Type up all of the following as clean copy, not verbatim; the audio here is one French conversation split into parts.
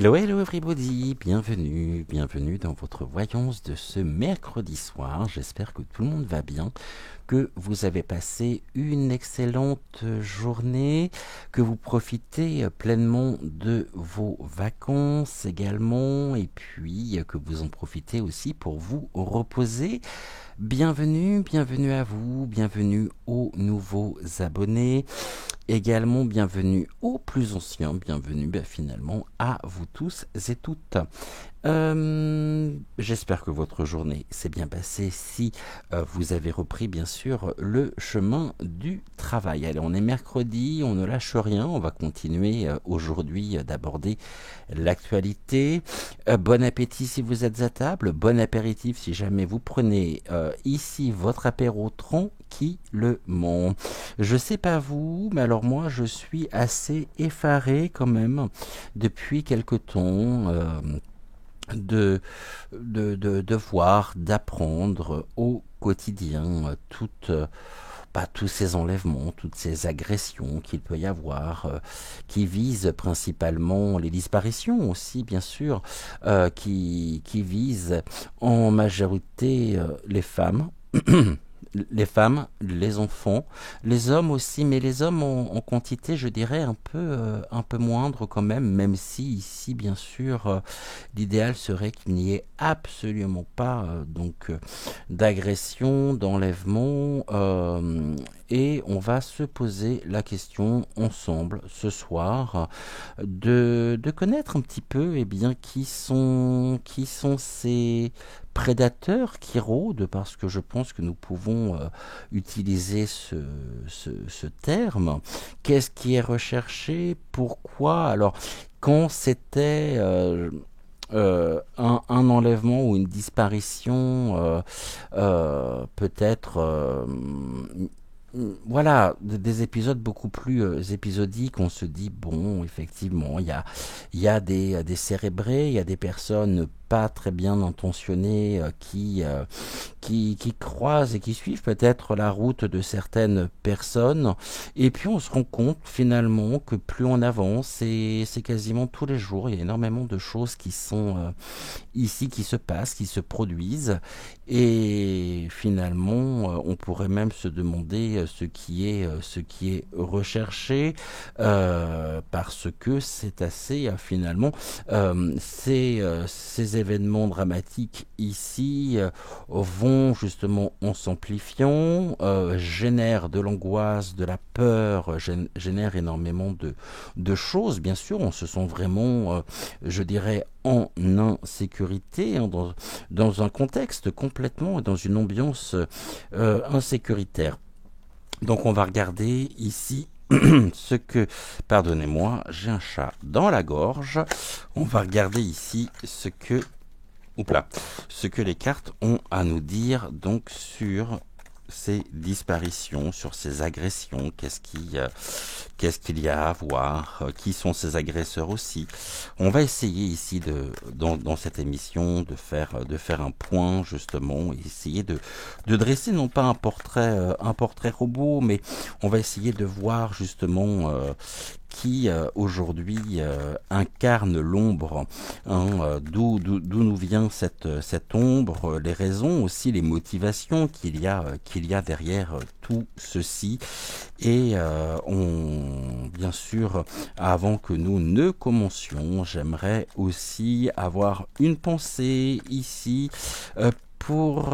Hello, hello everybody, bienvenue dans votre voyance de ce mercredi soir. J'espère que tout le monde va bien, que vous avez passé une excellente journée, que vous profitez pleinement de vos vacances également, et puis que vous en profitez aussi pour vous reposer. Bienvenue à vous, bienvenue aux nouveaux abonnés. Également, bienvenue aux plus anciens, bienvenue finalement à vous tous et toutes. J'espère que votre journée s'est bien passée si vous avez repris bien sûr le chemin du travail. Allez, on est mercredi, on ne lâche rien, on va continuer aujourd'hui d'aborder l'actualité. Bon appétit si vous êtes à table, bon apéritif si jamais vous prenez ici votre apéro tranquillement. Je sais pas vous, mais alors moi je suis assez effaré quand même depuis quelque temps de voir, d'apprendre au quotidien tous ces enlèvements, toutes ces agressions qu'il peut y avoir, qui visent principalement les disparitions aussi, bien sûr, qui visent en majorité les femmes. Les femmes, les enfants, les hommes aussi, mais les hommes en quantité, je dirais, un peu moindre quand même si ici, bien sûr, l'idéal serait qu'il n'y ait absolument pas d'agression, d'enlèvement, et on va se poser la question ensemble ce soir de connaître un petit peu qui sont ces prédateurs qui rôdent, parce que je pense que nous pouvons utiliser ce terme. Qu'est-ce qui est recherché? Pourquoi? Alors, quand c'était un enlèvement ou une disparition, peut-être voilà, des épisodes beaucoup plus épisodiques, on se dit, bon, effectivement, il y a des cérébrés, il y a des personnes pas très bien intentionnées qui croisent et qui suivent peut-être la route de certaines personnes, et puis on se rend compte finalement que plus on avance, et c'est quasiment tous les jours, il y a énormément de choses qui sont ici, qui se passent, qui se produisent, et finalement on pourrait même se demander ce qui est recherché, parce que c'est assez finalement ces événements dramatiques ici vont justement en s'amplifiant, génèrent de l'angoisse, de la peur, génèrent énormément de choses. Bien sûr, on se sent vraiment, je dirais, en insécurité, hein, dans un contexte complètement, dans une ambiance insécuritaire. Donc on va regarder ici ce que, pardonnez-moi, j'ai un chat dans la gorge. On va regarder ici ce que les cartes ont à nous dire donc sur ces disparitions, sur ces agressions. Qu'est-ce qu'il y a à voir? Qui sont ces agresseurs aussi? On va essayer ici dans cette émission de faire un point justement, essayer de dresser non pas un portrait robot, mais on va essayer de voir justement qui aujourd'hui incarne l'ombre, hein, d'où nous vient cette ombre, les raisons aussi, les motivations qu'il y a derrière tout ceci. Et bien sûr, avant que nous ne commencions, j'aimerais aussi avoir une pensée ici pour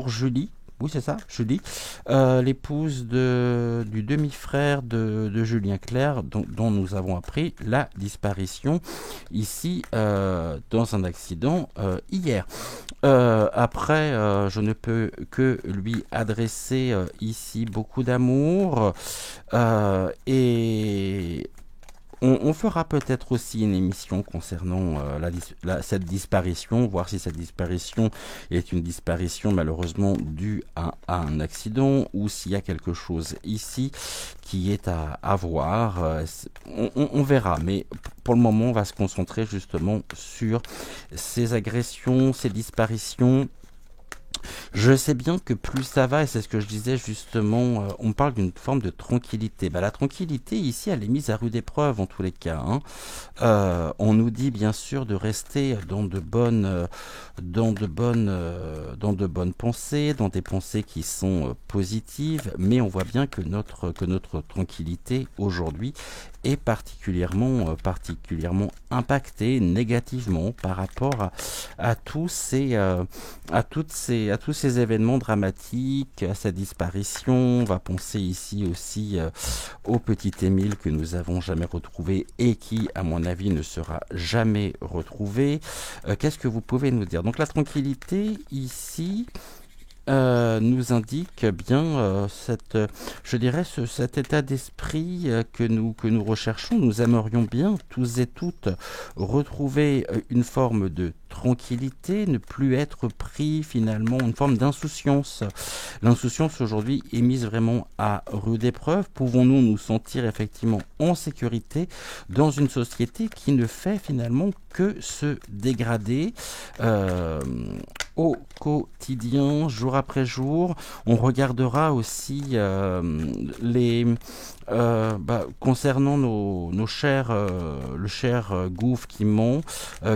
Julie. Oui, c'est ça, Julie, l'épouse du demi-frère de Julien Clerc, dont nous avons appris la disparition ici dans un accident hier. Après, je ne peux que lui adresser ici beaucoup d'amour, et on fera peut-être aussi une émission concernant cette disparition, voir si cette disparition est une disparition malheureusement due à un accident, ou s'il y a quelque chose ici qui est à voir. On verra, mais pour le moment on va se concentrer justement sur ces agressions, ces disparitions Je sais bien que plus ça va, et c'est ce que je disais justement, on parle d'une forme de tranquillité. Bah, la tranquillité ici, elle est mise à rude épreuve en tous les cas, hein. On nous dit bien sûr de rester dans de bonnes pensées, dans des pensées qui sont positives, mais on voit bien que notre tranquillité aujourd'hui est particulièrement impactée négativement par rapport à à tous ces événements dramatiques, à sa disparition. On va penser ici aussi au petit Émile que nous avons jamais retrouvé et qui, à mon avis, ne sera jamais retrouvé. Qu'est-ce que vous pouvez nous dire? Donc la tranquillité ici nous indique bien je dirais, cet état d'esprit que nous recherchons. Nous aimerions bien tous et toutes retrouver une forme de tranquillité, ne plus être pris finalement, une forme d'insouciance. L'insouciance aujourd'hui est mise vraiment à rude épreuve. Pouvons-nous nous sentir effectivement en sécurité dans une société qui ne fait finalement que se dégrader au quotidien, jour après jour? On regardera aussi concernant nos chers, le cher gouffre qui ment,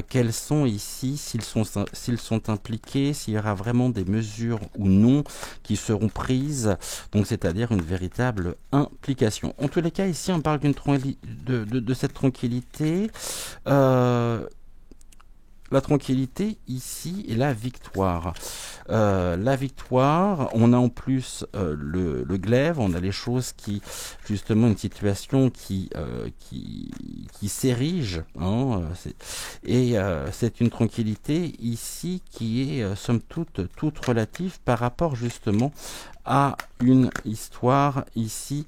quels sont ici, s'ils sont impliqués, s'il y aura vraiment des mesures ou non qui seront prises, donc c'est-à-dire une véritable implication. En tous les cas, ici, on parle de cette tranquillité. La tranquillité ici est la victoire. La victoire, on a en plus le glaive, on a les choses qui, justement, une situation qui s'érige, hein, c'est une tranquillité ici qui est, somme toute relative par rapport justement à une histoire ici,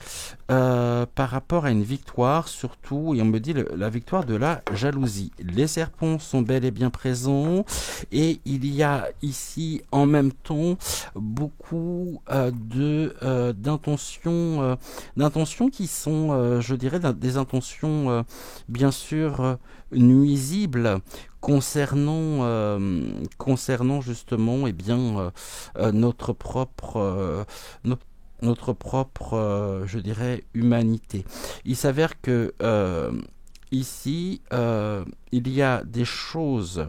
par rapport à une victoire surtout, et on me dit la victoire de la jalousie. Les serpents sont bel et bien présents, et il y a ici en même temps beaucoup d'intentions qui sont, je dirais, des intentions bien sûr nuisibles concernant justement notre propre je dirais humanité. Il s'avère que ici il y a des choses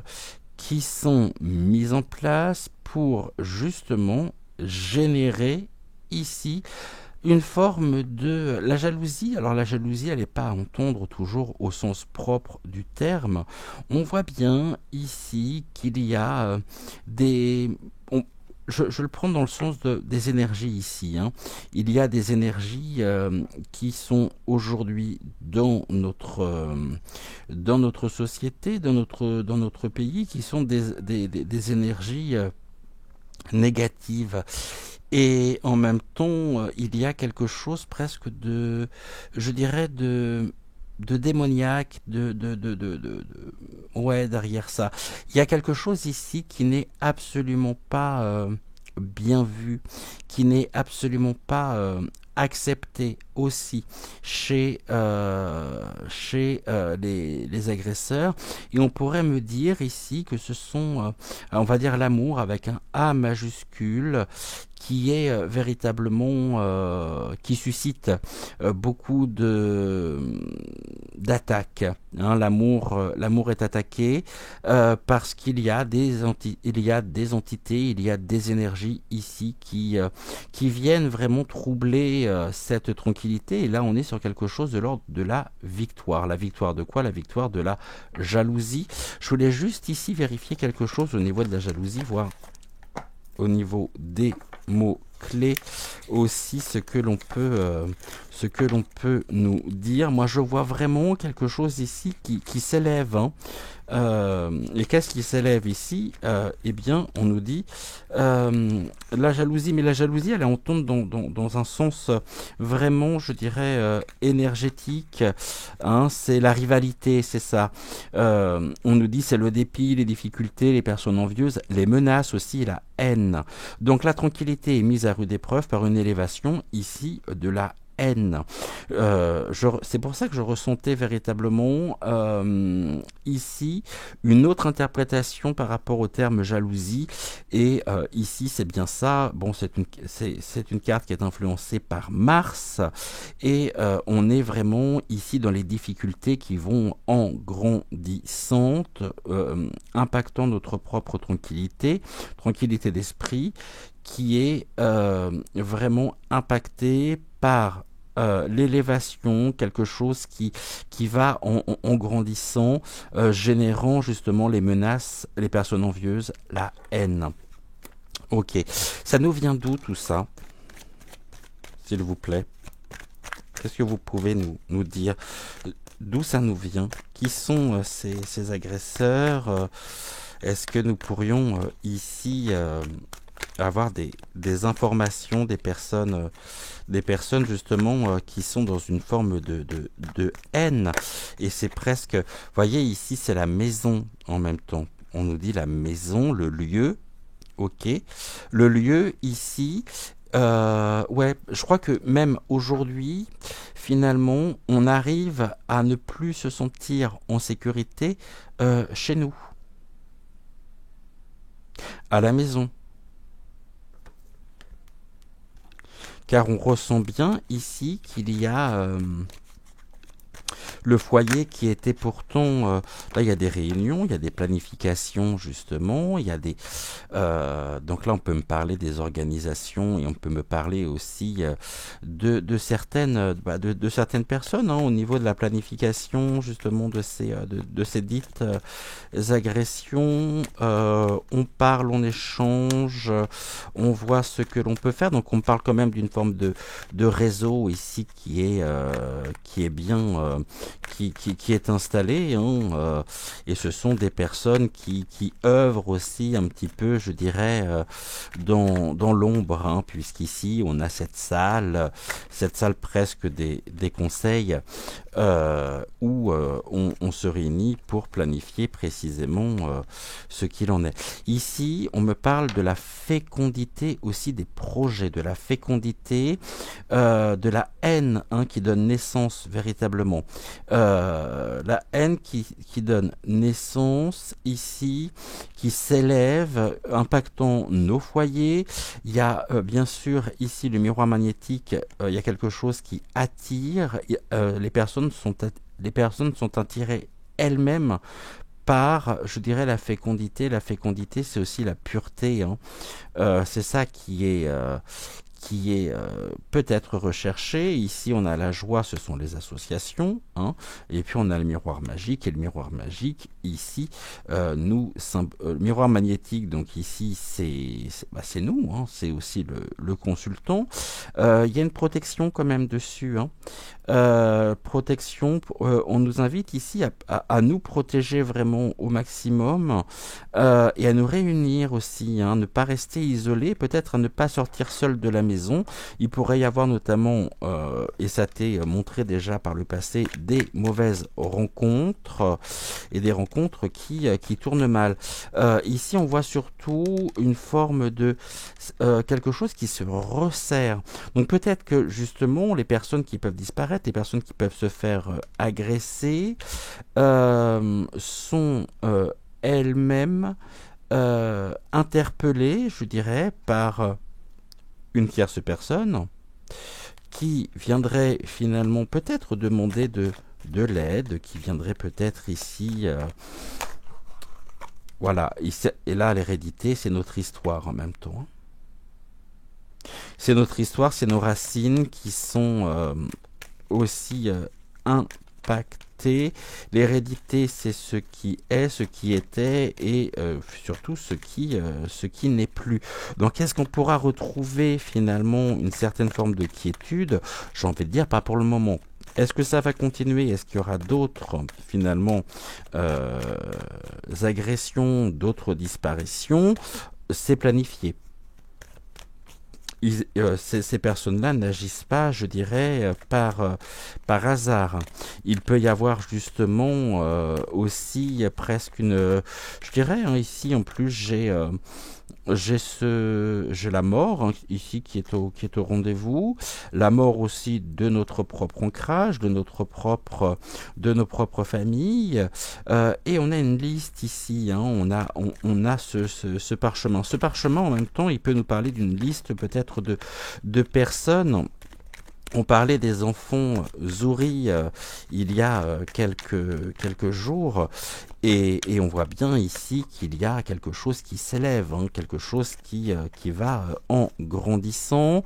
qui sont mises en place pour justement générer ici une forme de la jalousie. Alors la jalousie, elle n'est pas à entendre toujours au sens propre du terme. On voit bien ici qu'il y a je le prends dans le sens des énergies ici, hein. Il y a des énergies qui sont aujourd'hui dans notre société, dans notre pays, qui sont des énergies négatives. Et en même temps, il y a quelque chose presque je dirais, de démoniaque, ouais, derrière ça. Il y a quelque chose ici qui n'est absolument pas bien vu, qui n'est absolument pas accepté aussi chez les agresseurs. Et on pourrait me dire ici que ce sont, on va dire, l'amour avec un A majuscule, qui est véritablement qui suscite beaucoup d'attaques, hein. L'amour est attaqué parce qu'il y a des entités, il y a des énergies ici qui viennent vraiment troubler cette tranquillité. Et là, on est sur quelque chose de l'ordre de la victoire. La victoire de quoi? La victoire de la jalousie. Je voulais juste ici vérifier quelque chose au niveau de la jalousie, voir au niveau des mots-clés aussi ce que l'on peut nous dire. Moi, je vois vraiment quelque chose ici qui s'élève, hein. Et qu'est-ce qui s'élève ici? Eh bien, on nous dit la jalousie, mais la jalousie, elle est en tombe dans un sens vraiment, je dirais, énergétique, hein. C'est la rivalité, c'est ça. On nous dit c'est le dépit, les difficultés, les personnes envieuses, les menaces aussi, la haine. Donc la tranquillité est mise à rude épreuve par une élévation ici de la haine. C'est pour ça que je ressentais véritablement ici une autre interprétation par rapport au terme jalousie. Et ici, c'est bien ça. Bon, c'est une carte qui est influencée par Mars. Et on est vraiment ici dans les difficultés qui vont en grandissantes, impactant notre propre tranquillité d'esprit, qui est vraiment impactée par l'élévation, quelque chose qui va en grandissant, générant justement les menaces, les personnes envieuses, la haine. Ok, ça nous vient d'où tout ça, s'il vous plaît? Qu'est-ce que vous pouvez nous dire? D'où ça nous vient? Qui sont ces agresseurs? Est-ce que nous pourrions ici avoir des informations des personnes justement qui sont dans une forme de haine? Et c'est presque, vous voyez ici, c'est la maison en même temps. On nous dit la maison, le lieu, ok. Le lieu ici, ouais, je crois que même aujourd'hui, finalement, on arrive à ne plus se sentir en sécurité chez nous, à la maison. Car on ressent bien ici qu'il y a le foyer qui était pourtant... là, il y a des réunions, il y a des planifications, justement. Il y a des... donc là, on peut me parler des organisations et on peut me parler aussi de certaines personnes au niveau de la planification, justement, de ces dites agressions. On parle, on échange, on voit ce que l'on peut faire. Donc, on parle quand même d'une forme de réseau ici qui est bien... qui est installé, et ce sont des personnes qui œuvrent aussi un petit peu, je dirais, dans l'ombre, puisqu'ici on a cette salle presque des conseils où on se réunit pour planifier précisément ce qu'il en est. Ici, on me parle de la fécondité aussi des projets, de la fécondité, de la haine qui donne naissance véritablement. La haine qui donne naissance ici, qui s'élève, impactant nos foyers. Il y a bien sûr ici le miroir magnétique, il y a quelque chose qui attire. Les personnes sont attirées elles-mêmes par, je dirais, la fécondité. La fécondité, c'est aussi la pureté. C'est ça qui est peut-être recherché. Ici, on a la joie, ce sont les associations, et puis on a le miroir magique, et le miroir magique, ici, le miroir magnétique, donc ici, c'est nous, c'est aussi le consultant. Il y a une protection quand même dessus, protection, on nous invite ici à nous protéger vraiment au maximum, et à nous réunir aussi, ne pas rester isolés, peut-être à ne pas sortir seul de la maison. Il pourrait y avoir notamment, et ça t'est montré déjà par le passé, des mauvaises rencontres et des rencontres qui tournent mal. Ici, on voit surtout une forme de quelque chose qui se resserre. Donc peut-être que justement, les personnes qui peuvent disparaître, les personnes qui peuvent se faire agresser, sont elles-mêmes interpellées, je dirais, par une tierce personne qui viendrait finalement peut-être demander de l'aide, qui viendrait peut-être ici... voilà, et là l'hérédité, c'est notre histoire en même temps. C'est notre histoire, c'est nos racines qui sont aussi impactées. L'hérédité, c'est ce qui est, ce qui était, et surtout ce qui n'est plus. Donc est-ce qu'on pourra retrouver finalement une certaine forme de quiétude? J'ai envie de dire pas pour le moment. Est-ce que ça va continuer? Est-ce qu'il y aura d'autres finalement agressions, d'autres disparitions? C'est planifié. ces personnes-là n'agissent pas, je dirais, par hasard. Il peut y avoir justement aussi presque une... Je dirais, hein, ici en plus, j'ai la mort hein, ici qui est au rendez-vous, la mort aussi de notre propre ancrage, de nos propres familles, et on a une liste ici. Hein, on a ce parchemin. Ce parchemin en même temps, il peut nous parler d'une liste peut-être de personnes. On parlait des enfants Zouri il y a quelques jours et on voit bien ici qu'il y a quelque chose qui s'élève, hein, quelque chose qui va en grandissant,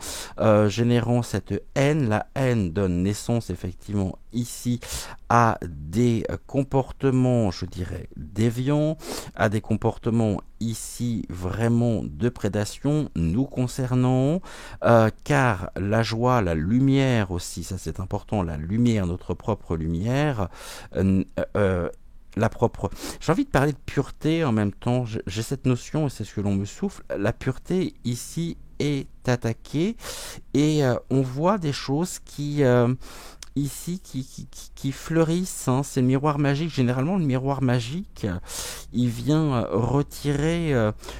générant cette haine. La haine donne naissance effectivement ici à des comportements, je dirais, déviants, à des comportements ici vraiment de prédation nous concernant, car la joie, la lumière aussi, ça c'est important, la lumière, notre propre lumière, la propre. J'ai envie de parler de pureté en même temps. J'ai cette notion et c'est ce que l'on me souffle. La pureté ici est attaquée et on voit des choses ici qui fleurissent. Hein. C'est le miroir magique. Généralement, le miroir magique, il vient retirer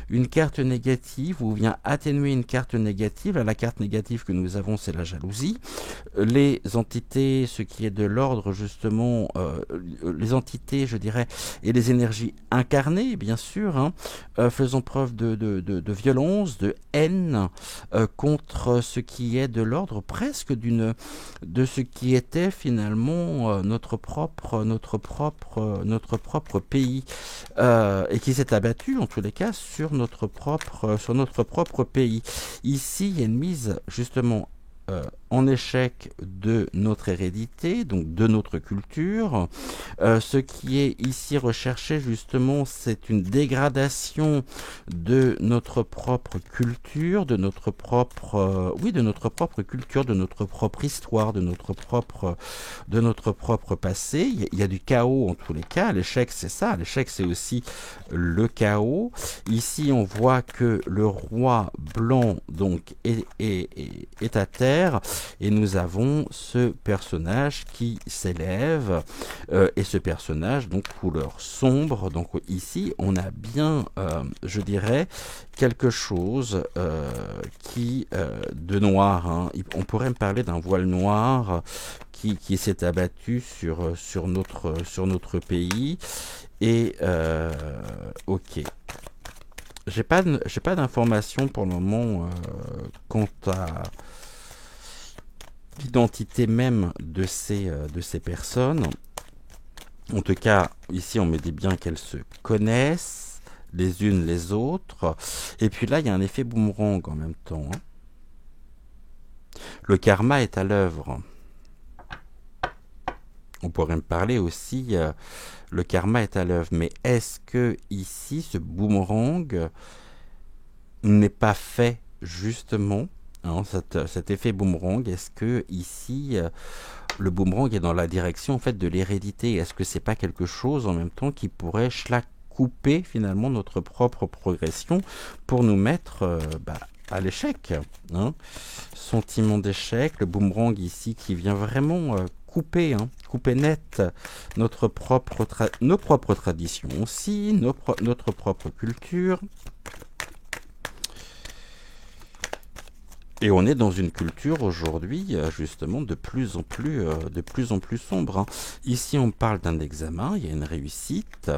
une carte négative ou vient atténuer une carte négative. La carte négative que nous avons, c'est la jalousie. Les entités, ce qui est de l'ordre justement, les entités, je dirais, et les énergies incarnées, bien sûr, hein, faisant preuve de violence, de haine contre ce qui est de l'ordre presque de ce qui était finalement notre propre pays et qui s'est abattu en tous les cas sur notre propre pays. Ici, il y a une mise justement en échec de notre hérédité, donc de notre culture. Ce qui est ici recherché justement, c'est une dégradation de notre propre culture, de notre propre, oui, de notre propre culture, de notre propre histoire, de notre propre passé. Il y a du chaos en tous les cas. L'échec, c'est ça. L'échec, c'est aussi le chaos. Ici, on voit que le roi blanc donc est à terre. Et nous avons ce personnage qui s'élève, et ce personnage, donc couleur sombre. Donc ici, on a bien, je dirais, quelque chose de noir. Hein. On pourrait me parler d'un voile noir qui s'est abattu sur notre pays. Et ok. J'ai pas d'informations pour le moment quant à l'identité même de ces personnes. En tout cas, ici, on me dit bien qu'elles se connaissent les unes les autres. Et puis là, il y a un effet boomerang en même temps. Hein. Le karma est à l'œuvre. On pourrait me parler aussi, le karma est à l'œuvre. Mais est-ce que ici, ce boomerang n'est pas fait justement, hein, cet effet boomerang, est-ce que ici le boomerang est dans la direction en fait de l'hérédité? Est-ce que c'est pas quelque chose en même temps qui pourrait couper finalement notre propre progression pour nous mettre à l'échec, hein? Sentiment d'échec, le boomerang ici qui vient vraiment couper net nos propres traditions aussi, notre propre culture. Et on est dans une culture aujourd'hui, justement, de plus en plus sombre. Hein. Ici, on parle d'un examen, il y a une réussite.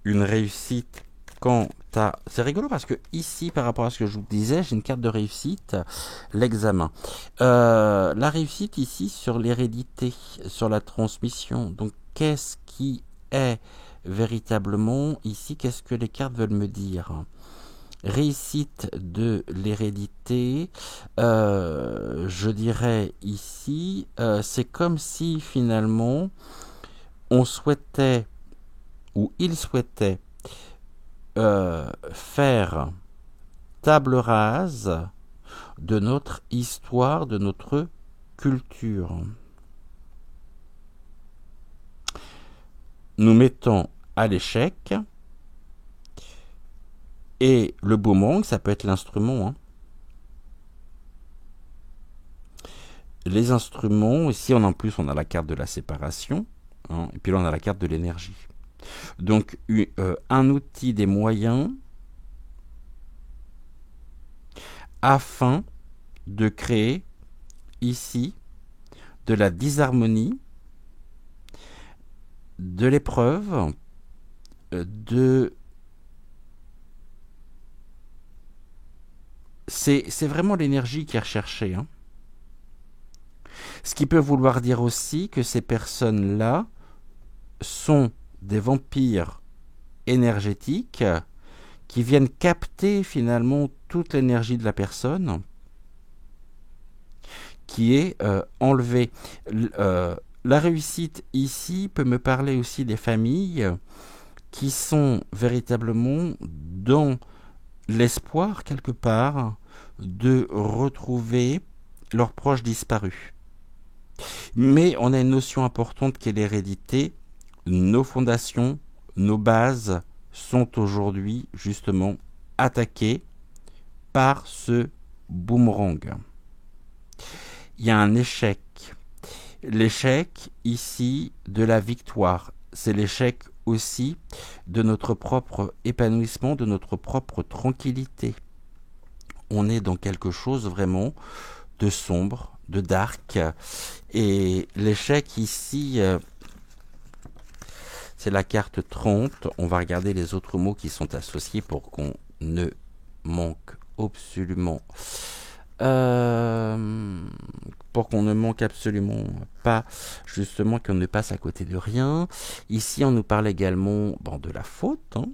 Une réussite quant à... C'est rigolo parce que ici, par rapport à ce que je vous disais, j'ai une carte de réussite, l'examen. La réussite ici sur l'hérédité, sur la transmission. Donc, qu'est-ce qui est véritablement ici, qu'est-ce que les cartes veulent me dire? Réussite de l'hérédité, je dirais ici, c'est comme si finalement on souhaitait ou il souhaitait faire table rase de notre histoire, de notre culture. Nous mettons à l'échec Et le boomerang, ça peut être l'instrument. Hein. Les instruments, ici en plus on a la carte de la séparation, hein, et puis là on a la carte de l'énergie. Donc un outil des moyens afin de créer ici de la disharmonie, de l'épreuve, c'est vraiment l'énergie qui est recherchée. Hein. Ce qui peut vouloir dire aussi que ces personnes-là sont des vampires énergétiques qui viennent capter finalement toute l'énergie de la personne qui est enlevée. La réussite ici peut me parler aussi des familles qui sont véritablement dans l'espoir quelque part de retrouver leurs proches disparus. Mais on a une notion importante qui est l'hérédité. Nos fondations, nos bases sont aujourd'hui justement attaquées par ce boomerang. Il y a un échec. L'échec ici de la victoire, c'est l'échec aussi de notre propre épanouissement, de notre propre tranquillité. On est dans quelque chose vraiment de sombre, de dark. Et l'échec ici, c'est la carte 30. On va regarder les autres mots qui sont associés pour qu'on ne manque absolument pas, justement, qu'on ne passe à côté de rien. Ici, on nous parle également de la faute, hein,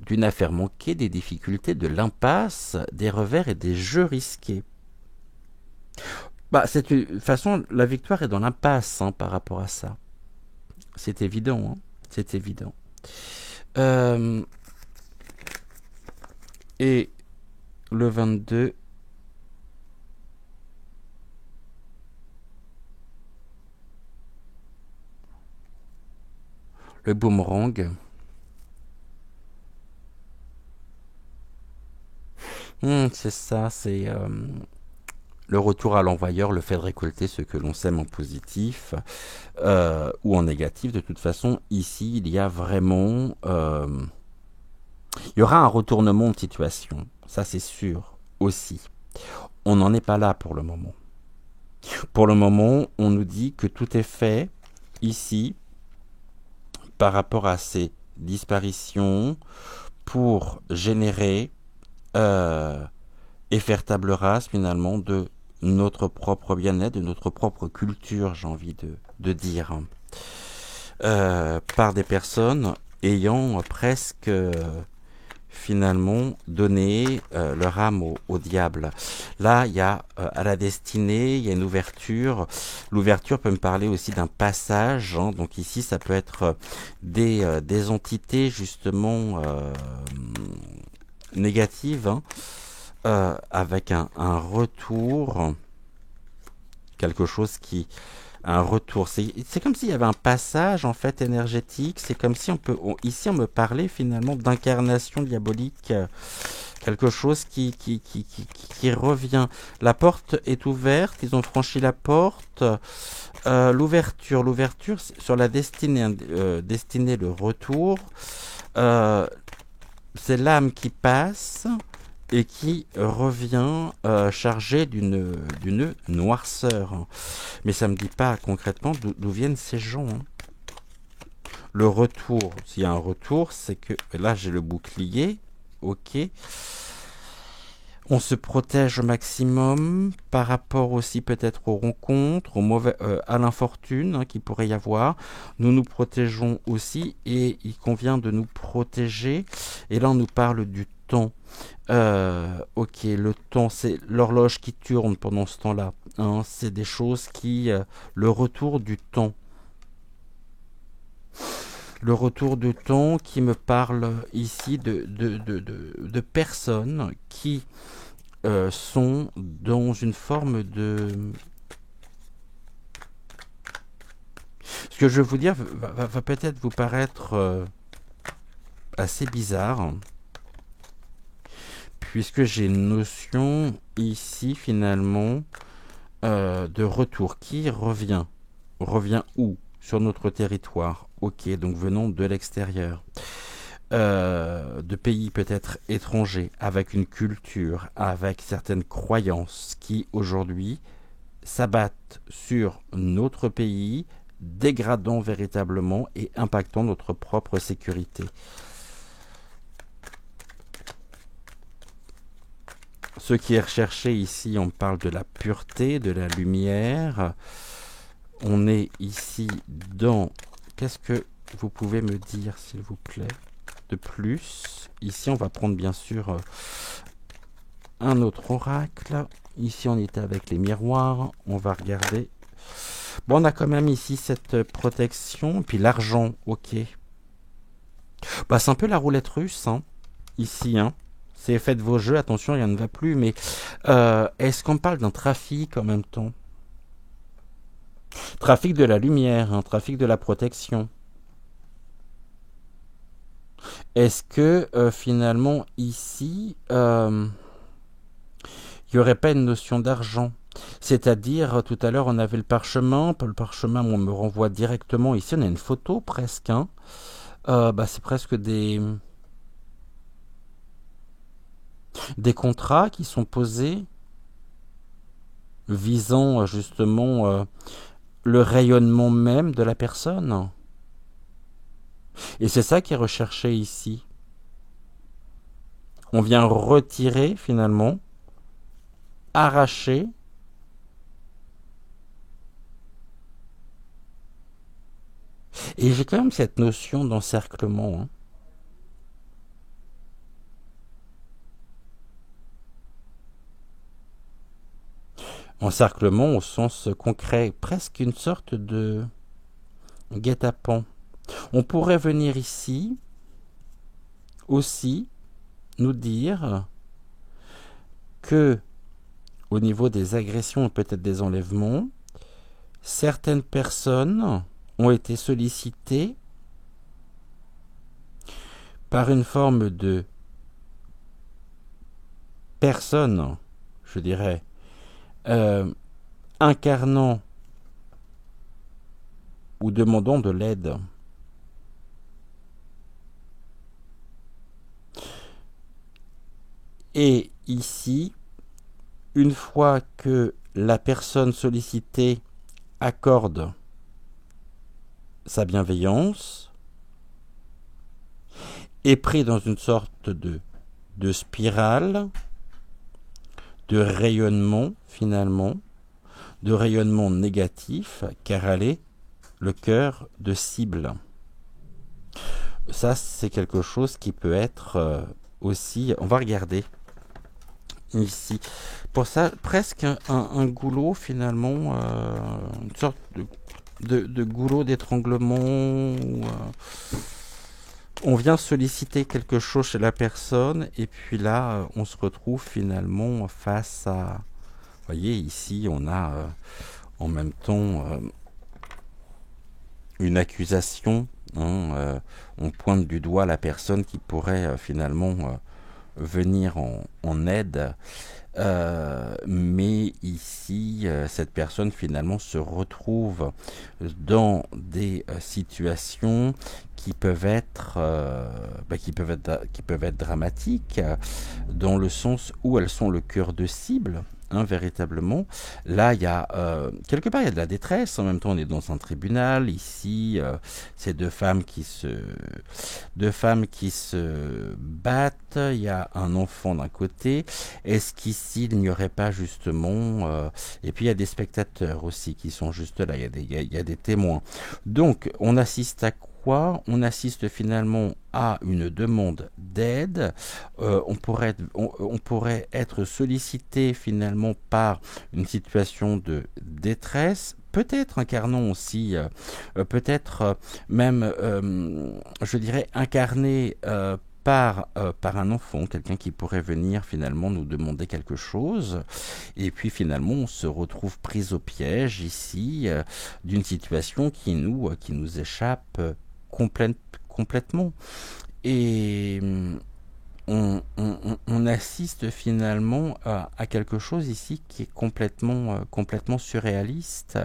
d'une affaire manquée, des difficultés, de l'impasse, des revers et des jeux risqués. C'est une façon, la victoire est dans l'impasse hein, par rapport à ça. C'est évident, hein, c'est évident. Et le 22, le boomerang. C'est ça, c'est le retour à l'envoyeur, le fait de récolter ce que l'on sème en positif ou en négatif. De toute façon, ici, il y a vraiment... il y aura un retournement de situation, ça c'est sûr aussi. On n'en est pas là pour le moment. Pour le moment, on nous dit que tout est fait ici par rapport à ces disparitions pour générer et faire table rase finalement de notre propre bien-être, de notre propre culture, j'ai envie de dire, par des personnes ayant presque finalement donné leur âme au diable. Là, il y a à la destinée, il y a une ouverture. L'ouverture peut me parler aussi d'un passage. Hein. Donc ici, ça peut être des entités justement négatives, hein, avec un retour, quelque chose qui... un retour. C'est comme s'il y avait un passage en fait énergétique. C'est comme si ici on me parlait finalement d'incarnation diabolique, quelque chose qui revient. La porte est ouverte. Ils ont franchi la porte. L'ouverture sur la destinée, le retour. C'est l'âme qui passe et qui revient chargé d'une noirceur. Mais ça me dit pas concrètement d'où viennent ces gens. Hein. Le retour, s'il y a un retour, c'est que là j'ai le bouclier, ok. On se protège au maximum par rapport aussi peut-être aux rencontres, à l'infortune hein, qu'il pourrait y avoir. Nous nous protégeons aussi et il convient de nous protéger. Et là on nous parle du temps. Ok, le temps, c'est l'horloge qui tourne pendant ce temps-là. Hein, c'est des choses qui... le retour du temps. Le retour du temps qui me parle ici de personnes qui sont dans une forme de... Ce que je vais vous dire va peut-être vous paraître assez bizarre, puisque j'ai une notion ici finalement de retour. Qui revient? Revient où? Sur notre territoire. Ok, donc venons de l'extérieur. De pays peut-être étrangers, avec une culture, avec certaines croyances qui aujourd'hui s'abattent sur notre pays, dégradant véritablement et impactant notre propre sécurité. Ce qui est recherché ici, on parle de la pureté, de la lumière. On est ici dans... Qu'est-ce que vous pouvez me dire, s'il vous plaît, de plus? Ici, on va prendre bien sûr un autre oracle. Ici, on était avec les miroirs. On va regarder. Bon, on a quand même ici cette protection. Puis l'argent, ok. Bah, c'est un peu la roulette russe, hein, ici, hein. C'est faites vos jeux, attention, rien ne va plus. Mais est-ce qu'on parle d'un trafic en même temps? Trafic de la lumière, hein, trafic de la protection. Est-ce que finalement ici, il n'y aurait pas une notion d'argent? C'est-à-dire, tout à l'heure, on avait le parchemin. Le parchemin, on me renvoie directement. Ici, on a une photo presque. Hein. C'est presque des contrats qui sont posés visant justement le rayonnement même de la personne. Et c'est ça qui est recherché ici. On vient retirer finalement, arracher et j'ai quand même cette notion d'encerclement. Hein. Encerclement au sens concret, presque une sorte de guet-apens. On pourrait venir ici aussi nous dire que au niveau des agressions et peut-être des enlèvements, certaines personnes ont été sollicitées par une forme de personne, je dirais, incarnant ou demandant de l'aide. Et ici, une fois que la personne sollicitée accorde sa bienveillance, est pris dans une sorte de spirale, de rayonnement finalement, de rayonnement négatif, car elle est le cœur de cible. Ça, c'est quelque chose qui peut être aussi... On va regarder ici. Pour ça, presque un goulot finalement, une sorte de goulot d'étranglement. On vient solliciter quelque chose chez la personne et puis là, on se retrouve finalement face à... Vous voyez, ici, on a en même temps une accusation. Hein, on pointe du doigt la personne qui pourrait finalement venir en aide. Mais ici, cette personne finalement se retrouve dans des situations qui peuvent être dramatiques, dans le sens où elles sont le cœur de cible. Hein, véritablement. Là, il y a quelque part il y a de la détresse. En même temps, on est dans un tribunal. Ici, c'est deux femmes qui se battent. Il y a un enfant d'un côté. Est-ce qu'ici il n'y aurait pas justement et puis il y a des spectateurs aussi qui sont juste là. Il y a des témoins. Donc, on assiste à quoi? On assiste finalement à une demande d'aide. On pourrait être sollicité finalement par une situation de détresse, peut-être incarnant aussi, peut-être même, je dirais, incarné par un enfant, quelqu'un qui pourrait venir finalement nous demander quelque chose, et puis finalement on se retrouve pris au piège ici d'une situation qui nous échappe complètement. Et on assiste finalement à quelque chose ici qui est complètement surréaliste.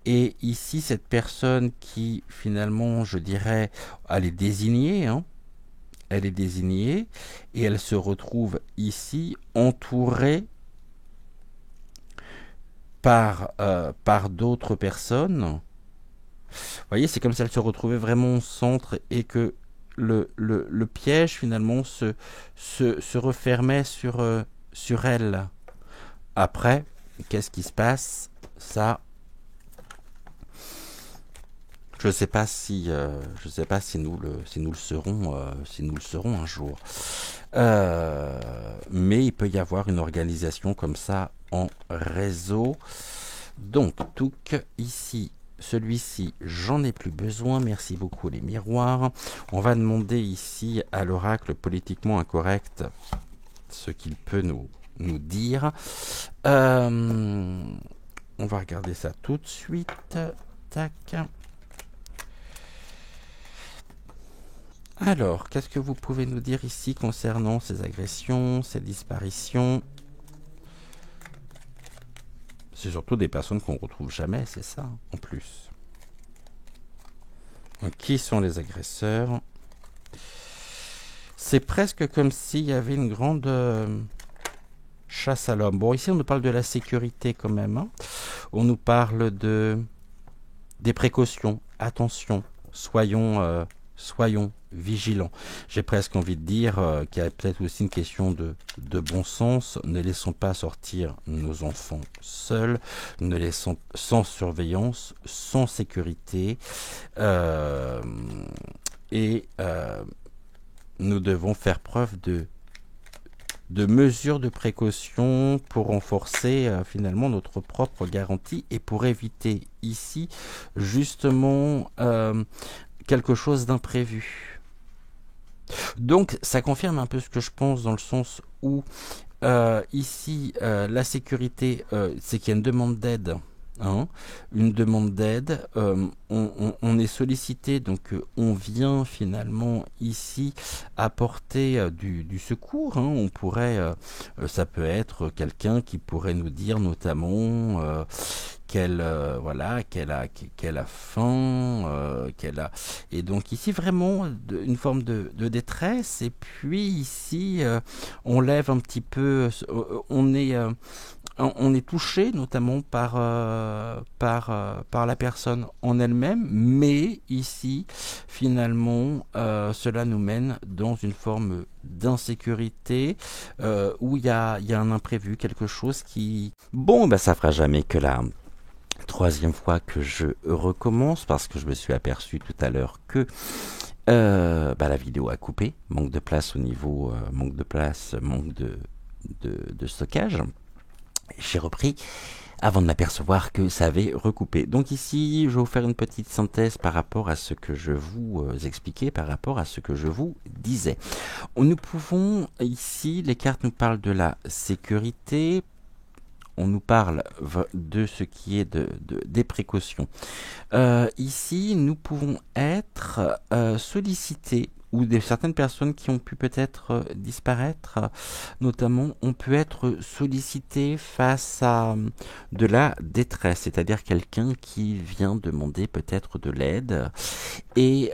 Et ici, cette personne qui finalement, je dirais, elle est désignée, hein, elle est désignée, et elle se retrouve ici entourée par d'autres personnes. Vous voyez, c'est comme si elle se retrouvait vraiment au centre et que le piège finalement se refermait sur elle. Après, qu'est-ce qui se passe? Ça, je sais pas si nous le serons, si nous le serons un jour. Mais il peut y avoir une organisation comme ça en réseau. Donc, tout ici, celui-ci, j'en ai plus besoin. Merci beaucoup les miroirs. On va demander ici à l'oracle politiquement incorrect ce qu'il peut nous dire. On va regarder ça tout de suite. Tac. Alors, qu'est-ce que vous pouvez nous dire ici concernant ces agressions, ces disparitions? C'est surtout des personnes qu'on ne retrouve jamais, c'est ça, en plus. Donc, qui sont les agresseurs? C'est presque comme s'il y avait une grande chasse à l'homme. Bon, ici, on nous parle de la sécurité quand même. Hein. On nous parle des précautions. Attention, soyons vigilants. J'ai presque envie de dire qu'il y a peut-être aussi une question de bon sens. Ne laissons pas sortir nos enfants seuls, ne laissons sans surveillance, sans sécurité. Nous devons faire preuve de mesures de précaution pour renforcer finalement notre propre garantie et pour éviter ici justement quelque chose d'imprévu. Donc ça confirme un peu ce que je pense dans le sens où ici la sécurité c'est qu'il y a une demande d'aide. Hein, une demande d'aide, on est sollicité, donc on vient finalement ici apporter du secours. Hein, on pourrait, ça peut être quelqu'un qui pourrait nous dire notamment qu'elle qu'elle a faim, et donc ici vraiment une forme de détresse. Et puis ici on lève un petit peu, on est touché notamment par la personne en elle-même, mais ici finalement cela nous mène dans une forme d'insécurité où il y a un imprévu, quelque chose qui... Bon, ça fera jamais que la troisième fois que je recommence parce que je me suis aperçu tout à l'heure que la vidéo a coupé, manque de place au niveau, manque de stockage. J'ai repris avant de m'apercevoir que ça avait recoupé. Donc ici, je vais vous faire une petite synthèse par rapport à ce que je vous expliquais, par rapport à ce que je vous disais. Nous pouvons, ici, les cartes nous parlent de la sécurité, on nous parle de ce qui est des précautions. Ici, nous pouvons être sollicités ou certaines personnes qui ont pu peut-être disparaître, notamment, on peut être sollicité face à de la détresse, c'est-à-dire quelqu'un qui vient demander peut-être de l'aide. Et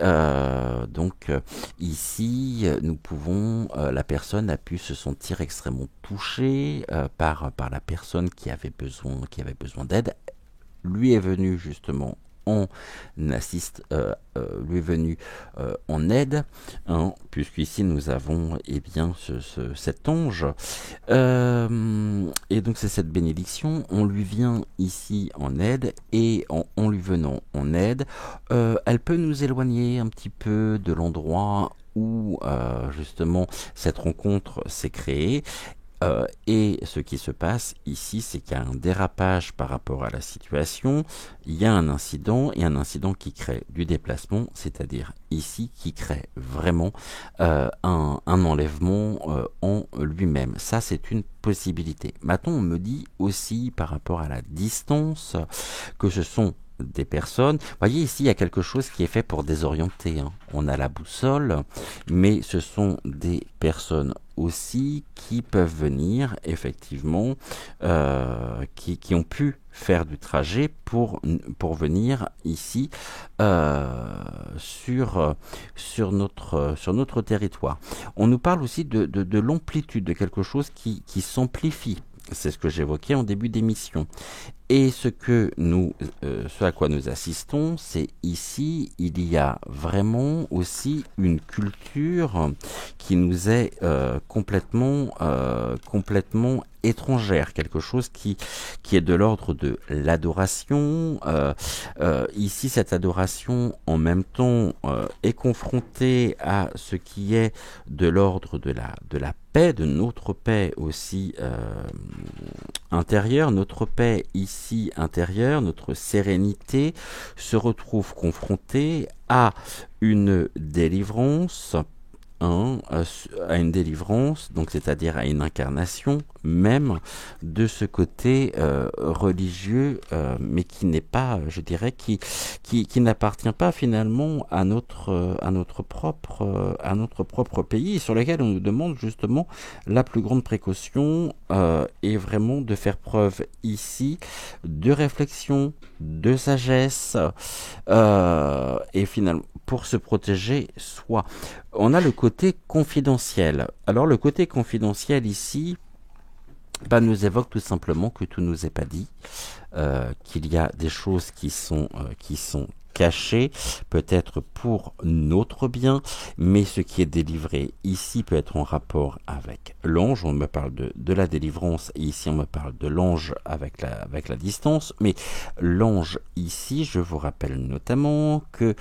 donc ici, nous pouvons, la personne a pu se sentir extrêmement touchée par la personne qui avait besoin d'aide. Lui est venu justement en en aide, hein, puisqu'ici nous avons cet ange, et donc c'est cette bénédiction, on lui vient ici en aide, et en lui venant en aide, elle peut nous éloigner un petit peu de l'endroit où justement cette rencontre s'est créée. Et ce qui se passe ici, c'est qu'il y a un dérapage par rapport à la situation, il y a un incident, et un incident qui crée du déplacement, c'est-à-dire ici qui crée vraiment un enlèvement en lui-même. Ça, c'est une possibilité. Maintenant, on me dit aussi par rapport à la distance que ce sont des personnes. Vous voyez, ici, il y a quelque chose qui est fait pour désorienter, hein. On a la boussole, mais ce sont des personnes aussi qui peuvent venir, effectivement, qui ont pu faire du trajet pour venir ici sur notre territoire. On nous parle aussi de l'amplitude, de quelque chose qui s'amplifie. C'est ce que j'évoquais en début d'émission. Et ce à quoi nous assistons, c'est ici, il y a vraiment aussi une culture qui nous est complètement étrangère, quelque chose qui est de l'ordre de l'adoration. Ici, cette adoration, en même temps, est confrontée à ce qui est de l'ordre de la paix, de notre paix aussi intérieure, notre paix ici intérieure, notre sérénité se retrouve confrontée à une délivrance, hein, à une délivrance, donc c'est-à-dire à une incarnation même de ce côté religieux, mais qui n'est pas, je dirais, qui n'appartient pas finalement à notre propre pays, sur lequel on nous demande justement la plus grande précaution est vraiment de faire preuve ici de réflexion, de sagesse, et finalement pour se protéger soi. On a le côté confidentiel. Alors le côté confidentiel ici nous évoque tout simplement que tout nous est pas dit, qu'il y a des choses qui sont cachées, peut-être pour notre bien, mais ce qui est délivré ici peut être en rapport avec l'ange. On me parle de la délivrance, et ici on me parle de l'ange avec la distance, mais l'ange ici, je vous rappelle notamment que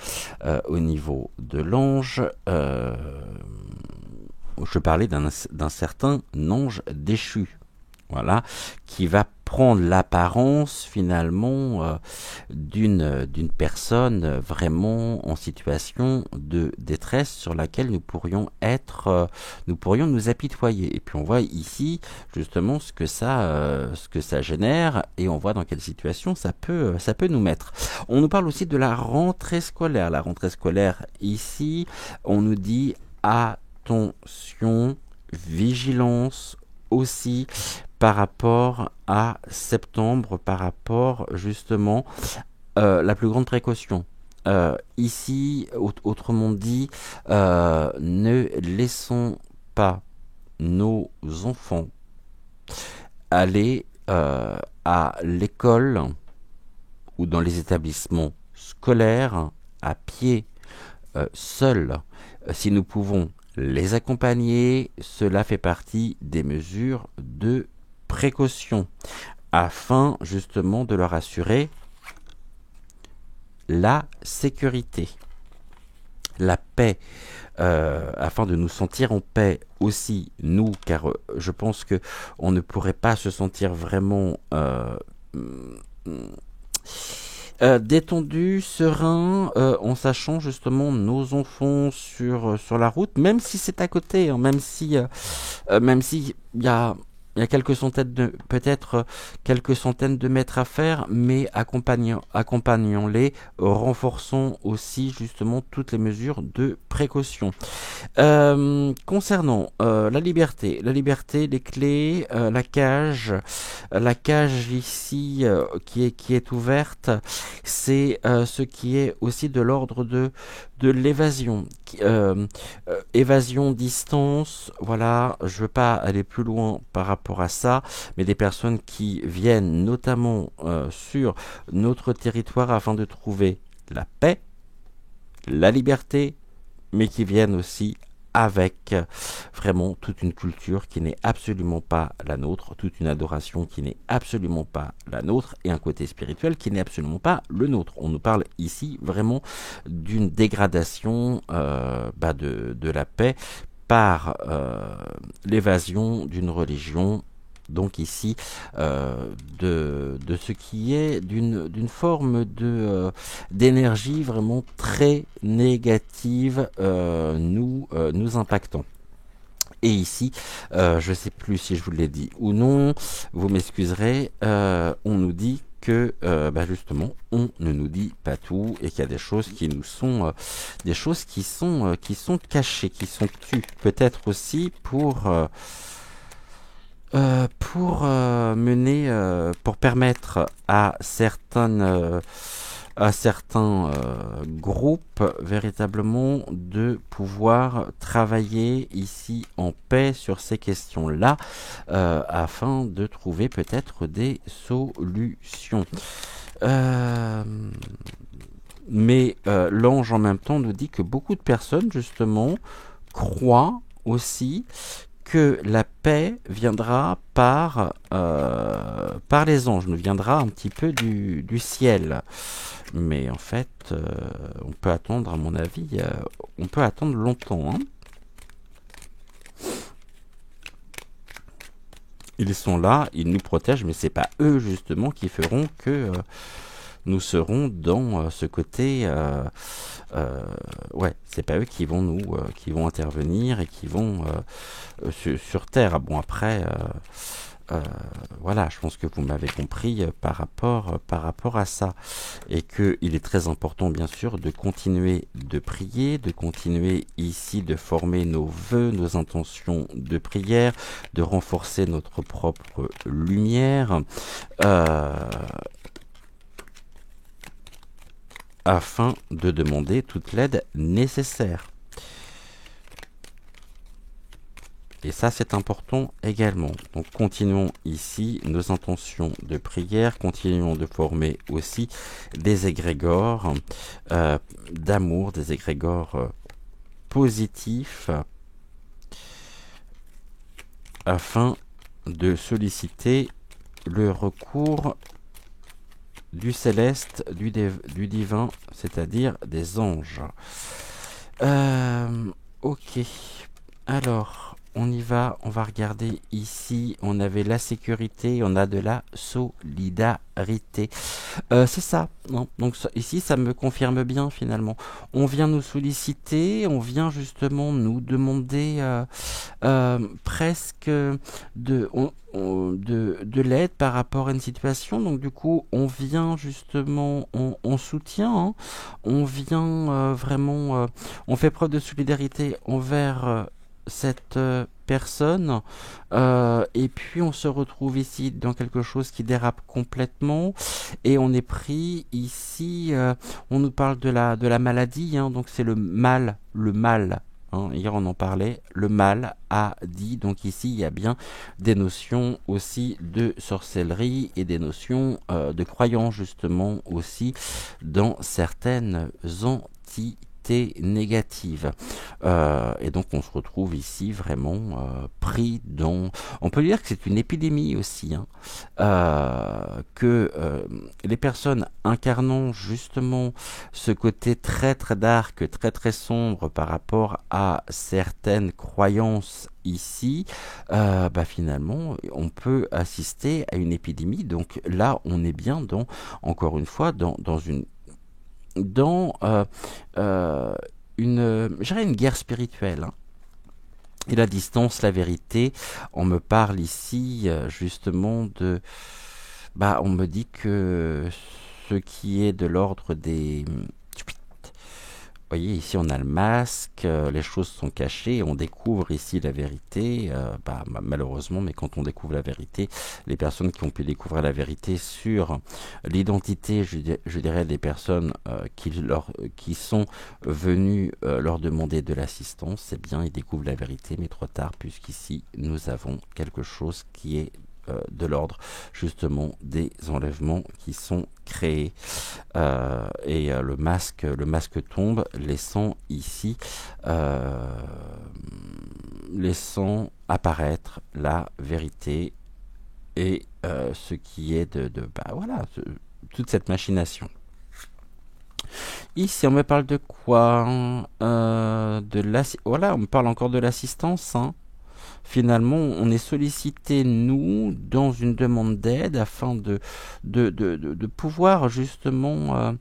au niveau de l'ange, je parlais d'un certain ange déchu. Voilà, qui va prendre l'apparence finalement d'une personne vraiment en situation de détresse sur laquelle nous pourrions nous apitoyer. Et puis on voit ici justement ce que ça génère, et on voit dans quelle situation ça peut nous mettre. On nous parle aussi de la rentrée scolaire. La rentrée scolaire ici, on nous dit attention, vigilance aussi par rapport à septembre, par rapport justement la plus grande précaution. Ici, autrement dit, ne laissons pas nos enfants aller à l'école ou dans les établissements scolaires à pied, seuls. Si nous pouvons les accompagner, cela fait partie des mesures de précaution afin justement de leur assurer la sécurité, la paix, afin de nous sentir en paix aussi nous, car je pense que on ne pourrait pas se sentir vraiment détendu, serein, en sachant justement nos enfants sur la route, même si c'est à côté, hein, même si il y a peut-être quelques centaines de mètres à faire, mais accompagnons-les, renforçons aussi justement toutes les mesures de précaution. Concernant la liberté, les clés, la cage ici qui est ouverte, c'est ce qui est aussi de l'ordre de l'évasion. Évasion, distance, voilà, je veux pas aller plus loin par rapport à ça, mais des personnes qui viennent notamment sur notre territoire afin de trouver la paix, la liberté, mais qui viennent aussi avec vraiment toute une culture qui n'est absolument pas la nôtre, toute une adoration qui n'est absolument pas la nôtre, et un côté spirituel qui n'est absolument pas le nôtre. On nous parle ici vraiment d'une dégradation de la paix par l'évasion d'une religion, donc ici de ce qui est d'une forme d'énergie vraiment très négative nous impactant. Et ici, je ne sais plus si je vous l'ai dit ou non, vous m'excuserez, on nous dit que justement on ne nous dit pas tout et qu'il y a des choses qui nous sont des choses qui sont cachées, qui sont tues, peut-être aussi pour permettre à certains groupes véritablement de pouvoir travailler ici en paix sur ces questions-là afin de trouver peut-être des solutions. Mais l'ange en même temps nous dit que beaucoup de personnes justement croient aussi que la paix viendra par les anges, nous viendra un petit peu du ciel. Mais en fait, on peut attendre, à mon avis, on peut attendre longtemps. Hein. Ils sont là, ils nous protègent, mais c'est pas eux justement qui feront que nous serons dans ce côté. Ouais, c'est pas eux qui vont qui vont intervenir et qui vont sur Terre. Bon après. Voilà, je pense que vous m'avez compris par rapport à ça. Et qu'il est très important, bien sûr, de continuer de prier, de continuer ici de former nos vœux, nos intentions de prière, de renforcer notre propre lumière, afin de demander toute l'aide nécessaire. Et ça, c'est important également. Donc, continuons ici nos intentions de prière. Continuons de former aussi des égrégores d'amour, des égrégores positifs, afin de solliciter le recours du céleste, du divin, c'est-à-dire des anges. Ok. Alors... on y va, on va regarder ici, on avait la sécurité, on a de la solidarité. C'est ça, non. Donc ici, ça me confirme bien finalement. On vient nous solliciter, on vient justement nous demander presque de l'aide par rapport à une situation. Donc du coup, on vient justement, on soutient, hein. On vient vraiment, on fait preuve de solidarité envers cette personne et puis on se retrouve ici dans quelque chose qui dérape complètement et on est pris ici on nous parle de la maladie, hein, donc c'est le mal hein, hier on en parlait, le mal a dit, donc ici il y a bien des notions aussi de sorcellerie et des notions de croyance justement aussi dans certaines entités négative et donc on se retrouve ici vraiment pris dans, on peut dire que c'est une épidémie aussi, hein, que les personnes incarnant justement ce côté très très dark, très très sombre par rapport à certaines croyances ici, finalement on peut assister à une épidémie. Donc là on est bien dans, encore une fois, dans une guerre spirituelle, hein. Et la distance, la vérité, on me parle ici justement de... on me dit que ce qui est de l'ordre des... Vous voyez, ici on a le masque, les choses sont cachées, on découvre ici la vérité, malheureusement, mais quand on découvre la vérité, les personnes qui ont pu découvrir la vérité sur l'identité, je dirais, des personnes qui sont venues leur demander de l'assistance, eh bien ils découvrent la vérité, mais trop tard, puisqu'ici nous avons quelque chose qui est de l'ordre justement des enlèvements qui sont créés et le masque tombe, laissant ici laissant apparaître la vérité et ce qui est toute cette machination. Ici on me parle de quoi, on me parle encore de l'assistance, hein. Finalement, on est sollicité, nous, dans une demande d'aide afin de pouvoir justement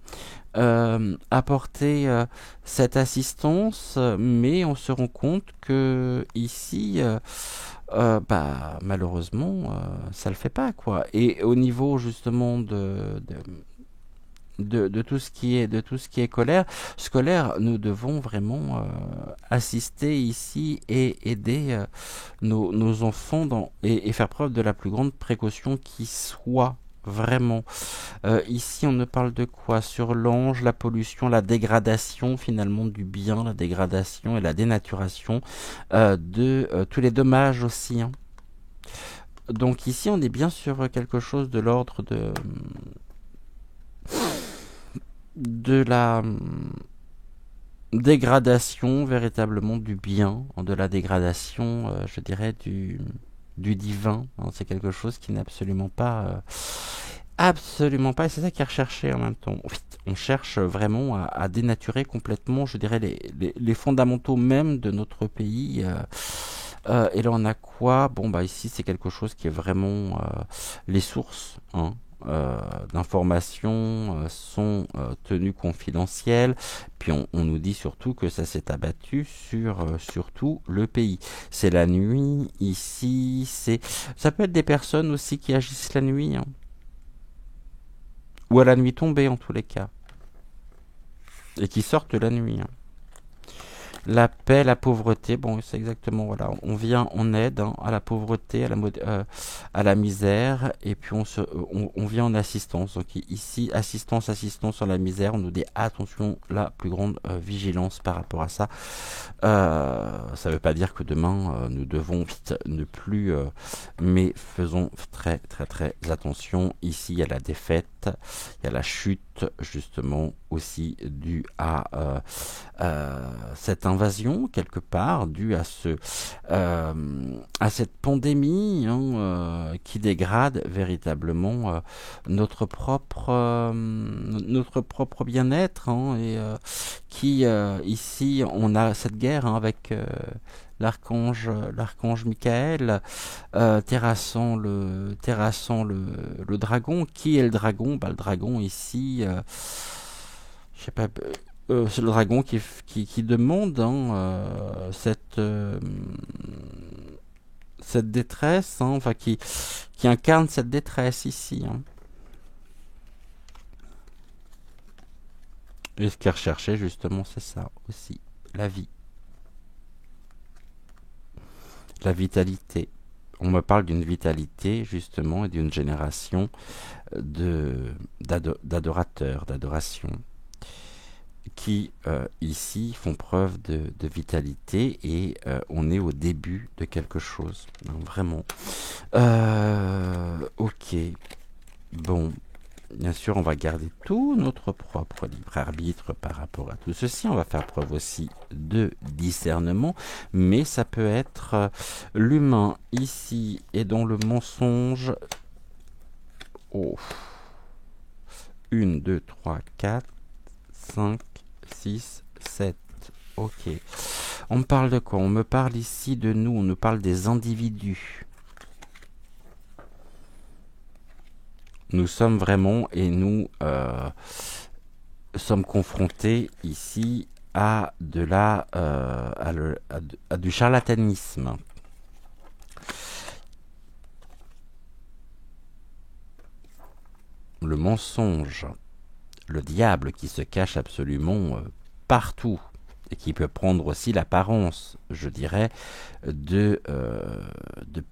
apporter cette assistance, mais on se rend compte que ici, bah, malheureusement, ça le fait pas, quoi. Et au niveau justement de tout ce qui est scolaire, nous devons vraiment assister ici et aider nos enfants et faire preuve de la plus grande précaution qui soit. Vraiment. Ici, on ne parle de quoi? Sur l'ange, la pollution, la dégradation finalement du bien, la dégradation et la dénaturation de tous les dommages aussi, hein. Donc ici, on est bien sur quelque chose de l'ordre de la dégradation véritablement du bien, de la dégradation, je dirais, du divin, hein. C'est quelque chose qui n'est absolument pas, et c'est ça qui est recherché en même temps. On cherche vraiment à dénaturer complètement, je dirais, les fondamentaux même de notre pays. Et là, on a quoi? Bon, bah ici, c'est quelque chose qui est vraiment les sources, hein, d'informations sont tenues confidentielles. Puis on nous dit surtout que ça s'est abattu sur tout le pays. C'est la nuit ici. Ça peut être des personnes aussi qui agissent la nuit, hein, ou à la nuit tombée en tous les cas, et qui sortent la nuit, hein. La paix, la pauvreté, bon, c'est exactement, voilà, on vient en aide, hein, à la pauvreté, à la misère, et puis on vient en assistance. Donc ici, assistance sur la misère, on nous dit attention, la plus grande vigilance par rapport à ça. Ça ne veut pas dire que demain nous devons vite ne plus, mais faisons très très très attention. Ici, il y a la défaite, il y a la chute justement aussi due cette invasion quelque part, due à cette pandémie, hein, qui dégrade véritablement notre propre bien-être, hein, et qui ici on a cette guerre, hein, avec l'archange Michael terrassant le dragon. Qui est le dragon? Bah, le dragon ici, je sais pas, c'est le dragon qui demande, hein, cette détresse, hein, enfin qui incarne cette détresse ici, hein. Et ce qui est recherché justement, c'est ça aussi, la vie, la vitalité. On me parle d'une vitalité justement et d'une génération d'adorateurs, d'adoration, qui ici font preuve de vitalité, et on est au début de quelque chose, hein, vraiment. Ok, bon, bien sûr on va garder tout notre propre libre arbitre par rapport à tout ceci, on va faire preuve aussi de discernement, mais ça peut être l'humain ici et dans le mensonge. Oh. 1, 2, 3, 4, 5, 6, 7. Ok. On me parle de quoi? On me parle ici de nous, on nous parle des individus. Nous sommes vraiment, et nous sommes confrontés ici à à du charlatanisme. Le mensonge, le diable qui se cache absolument partout, et qui peut prendre aussi l'apparence, je dirais, de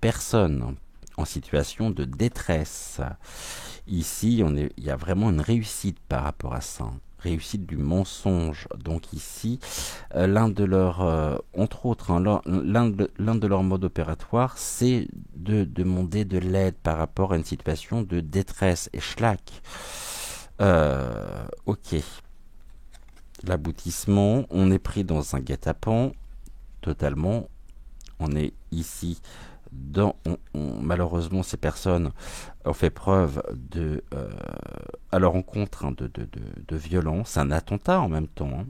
personnes en situation de détresse. Ici, il y a vraiment une réussite par rapport à ça, réussite du mensonge. Donc ici, entre autres, hein, l'un de leurs modes opératoires, c'est de demander de l'aide par rapport à une situation de détresse. Et schlack. Ok. L'aboutissement, on est pris dans un guet-apens, totalement. On est ici malheureusement, ces personnes ont fait preuve à leur encontre, hein, de violence, un attentat en même temps, hein,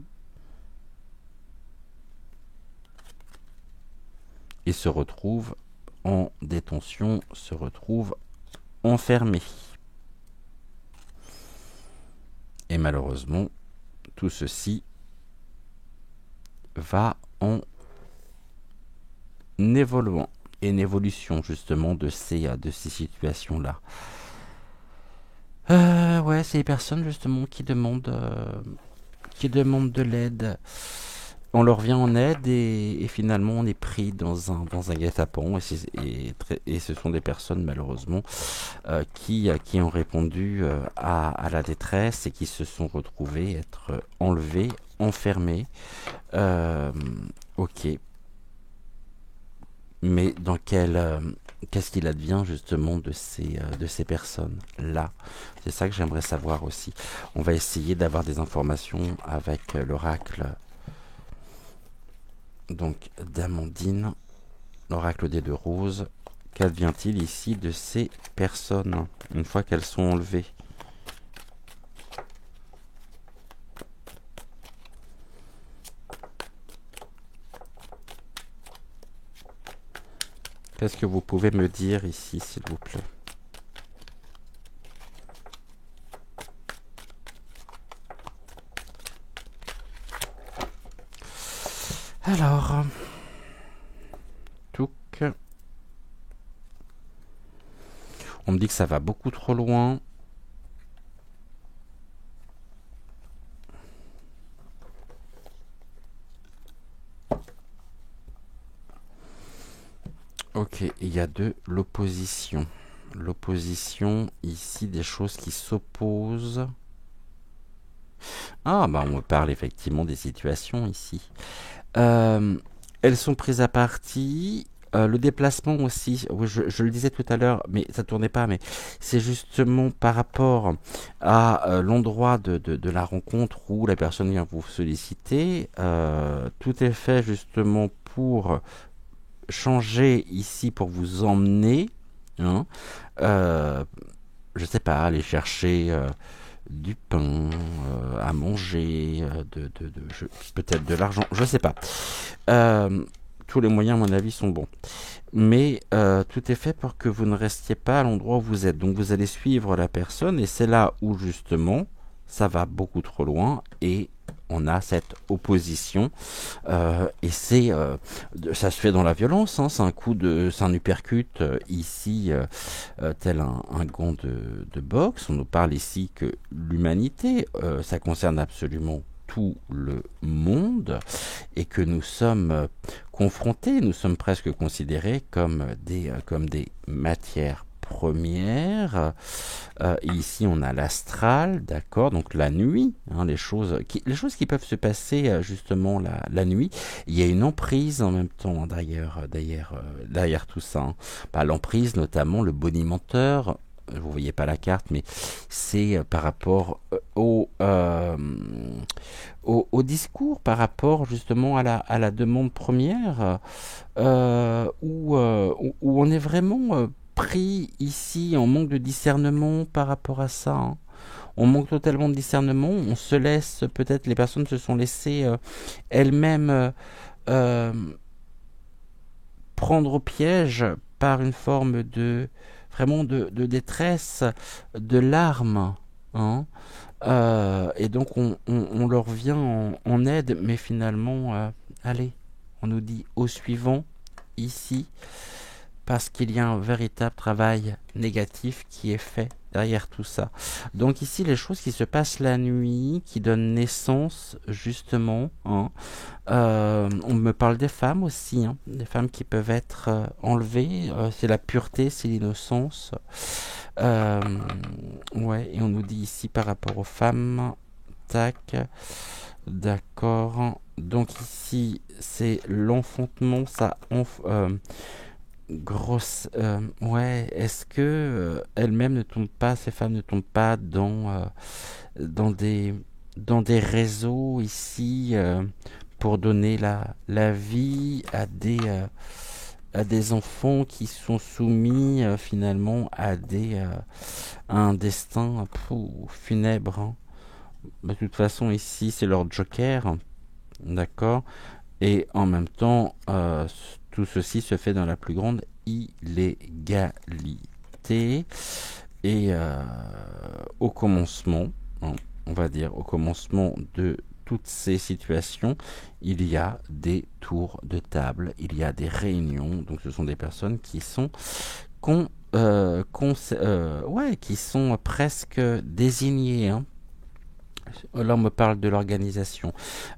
et se retrouvent en détention, se retrouvent enfermés. Et malheureusement, tout ceci va en évoluant, et une évolution justement de ces situations-là. Ouais, c'est les personnes justement qui demandent de l'aide. On leur vient en aide et finalement on est pris dans un guet-apens et ce sont des personnes malheureusement qui ont répondu à la détresse et qui se sont retrouvées être enlevées, enfermées. Euh, ok, mais qu'est-ce qu'il advient justement de ces personnes-là? C'est ça que j'aimerais savoir aussi. On va essayer d'avoir des informations avec l'oracle donc d'Amandine, l'oracle des deux roses. Qu'advient-il ici de ces personnes une fois qu'elles sont enlevées? Qu'est-ce que vous pouvez me dire ici, s'il vous plaît? Alors, touc. On me dit que ça va beaucoup trop loin. Ok, il y a de l'opposition. L'opposition, ici, des choses qui s'opposent. Ah, bah on me parle effectivement des situations ici. Euh, Elles sont prises à partie. Le déplacement aussi, oui, je le disais tout à l'heure, mais ça tournait pas, mais c'est justement par rapport à l'endroit de la rencontre où la personne vient vous solliciter. Tout est fait justement pour changer ici, pour vous emmener, hein, euh, je sais pas, aller chercher du pain à manger, peut-être de l'argent, je sais pas. Euh, Tous les moyens, à mon avis, sont bons. Mais tout est fait pour que vous ne restiez pas à l'endroit où vous êtes. Donc vous allez suivre la personne et c'est là où justement ça va beaucoup trop loin et on a cette opposition et ça se fait dans la violence, hein, c'est un uppercut ici tel un gant de boxe. On nous parle ici que l'humanité ça concerne absolument tout le monde et que nous sommes confrontés, nous sommes presque considérés comme des matières premières. Ici, on a l'astral, d'accord, donc la nuit, hein, les choses qui peuvent se passer justement la nuit. Il y a une emprise en même temps, derrière tout ça. Hein. Bah, l'emprise, notamment le bonimenteur. Vous voyez pas la carte, mais c'est par rapport au discours, par rapport justement à la demande première, où on est vraiment pris ici en manque de discernement par rapport à ça. Hein. On manque totalement de discernement, on se laisse, peut-être les personnes se sont laissées elles-mêmes euh, prendre au piège par une forme vraiment de détresse, de larmes. Hein. Et donc on leur vient en aide, mais finalement, allez, on nous dit au suivant, ici, parce qu'il y a un véritable travail négatif qui est fait derrière tout ça. Donc ici, les choses qui se passent la nuit, qui donnent naissance justement. Hein. On me parle des femmes aussi, hein, des femmes qui peuvent être enlevées. C'est la pureté, c'est l'innocence. Euh, ouais, et on nous dit ici par rapport aux femmes, tac, d'accord. Donc ici, c'est l'enfantement, grosse, ouais. Est-ce que elles-mêmes ne tombent pas, ces femmes ne tombent pas dans dans des réseaux ici pour donner la vie à des enfants qui sont soumis finalement à un destin funèbre. Hein. De toute façon, ici, c'est leur joker, d'accord. Et en même temps, tout ceci se fait dans la plus grande illégalité. Et au commencement, hein, on va dire, au commencement de toutes ces situations, il y a des tours de table, il y a des réunions. Donc ce sont des personnes qui sont qui sont presque désignées, hein. Là, on me parle de l'organisation.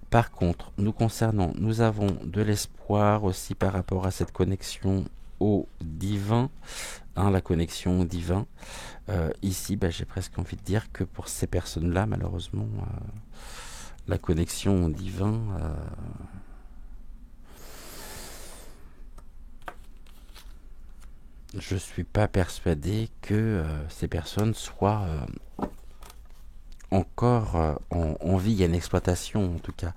Par contre, nous concernant, nous avons de l'espoir aussi par rapport à cette connexion au divin, hein, la connexion au divin. Ici, j'ai presque envie de dire que pour ces personnes-là, malheureusement, la connexion au divin, je suis pas persuadé que ces personnes soient encore en vie. Il y a une exploitation en tout cas.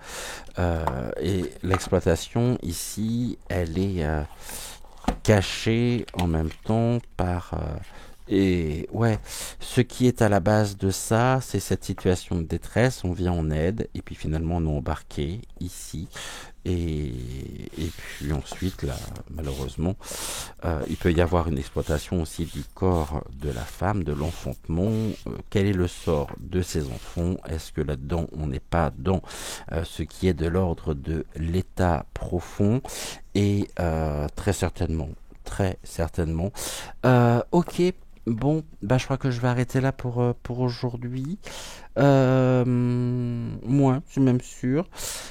Et l'exploitation ici, elle est cachée en même temps par... et ouais, ce qui est à la base de ça, c'est cette situation de détresse. On vient en aide et puis finalement on est embarqué ici. Et puis ensuite, là, malheureusement, il peut y avoir une exploitation aussi du corps de la femme, de l'enfantement. Quel est le sort de ces enfants? Est-ce que là-dedans, on n'est pas dans ce qui est de l'ordre de l'état profond? Et très certainement, très certainement. Ok, bon, je crois que je vais arrêter là pour aujourd'hui. Moi, c'est même sûr.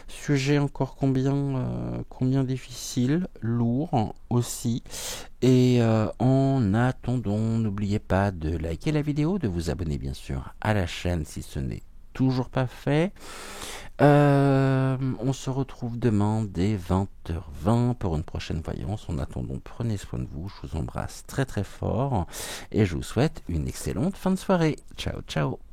Sujet encore combien difficile, lourd aussi. Et en attendant, n'oubliez pas de liker la vidéo, de vous abonner bien sûr à la chaîne si ce n'est toujours pas fait. On se retrouve demain dès 20h20 pour une prochaine voyance. En attendant, prenez soin de vous. Je vous embrasse très très fort et je vous souhaite une excellente fin de soirée. Ciao, ciao.